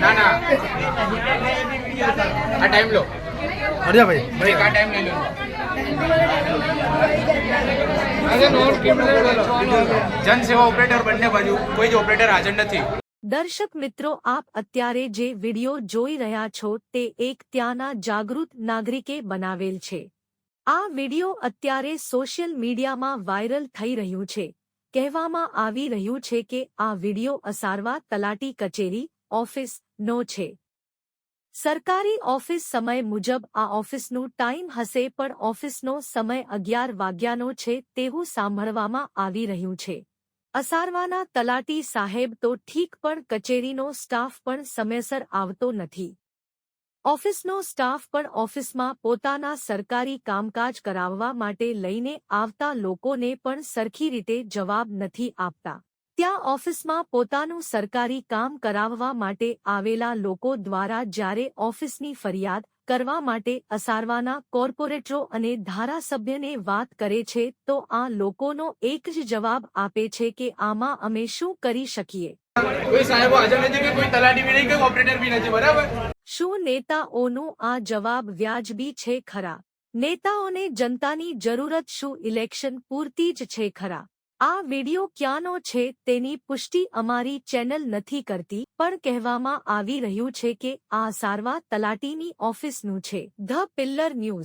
ના ના આ ટાઈમ લો હરિયા ભાઈ ભાઈ આ ટાઈમ લઈ લો જન સેવા ઓપરેટર બંને બાજુ કોઈ જ ઓપરેટર હાજર નથી। દર્શક મિત્રો, આપ અત્યારે જે વિડિયો જોઈ રહ્યા છો તે એક ત્યાંના જાગૃત નાગરિકે બનાવેલ છે। આ વિડિયો અત્યારે સોશિયલ મીડિયામાં વાયરલ થઈ રહ્યું છે। કહેવામાં આવી રહ્યું છે કે આ વિડિયો અસારવા તલાટી કચેરી ઓફિસ નો છે। સરકારી ઓફિસ સમય મુજબ આ ઓફિસનું ટાઈમ હશે, પણ ઓફિસનો સમય 11 વાગ્યાનો છે તેવું સાંભળવામાં આવી રહ્યું છે। અસારવાના તલાટી સાહેબ તો ઠીક, પણ કચેરીનો સ્ટાફ પણ સમયસર આવતો નથી। ઓફિસનો સ્ટાફ પણ ઓફિસમાં પોતાના સરકારી કામકાજ કરાવવા માટે લઈને આવતા લોકોને પણ સરખી રીતે જવાબ નથી આપતા। ત્યાં ઓફિસમાં પોતાનું સરકારી કામ કરાવવા માટે આવેલા લોકો દ્વારા જ્યારે ઓફિસની ફરિયાદ કરવા માટે અસારવાના કોર્પોરેટરો અને ધારાસભ્યને વાત કરે છે તો આ લોકોનો એક જ જવાબ આપે છે કે આમાં અમે શું કરી શકીએ। કોઈ સાહેબ હાજર નથી કે કોઈ તલાટી બી નહીં કે ઓપરેટર બી નથી, બરાબર? શું નેતાઓનો આ જવાબ વ્યાજબી છે ખરા? નેતાઓને જનતાની જરૂરત શું ઇલેક્શન પૂરતી જ છે ખરા? આ વિડિયો ક્યાંનો છે તેની પુષ્ટિ અમારી ચેનલ નથી કરતી, પણ કહેવામાં આવી રહ્યું છે કે આ અસારવા તલાટીની ઓફિસનું છે। The pillar news.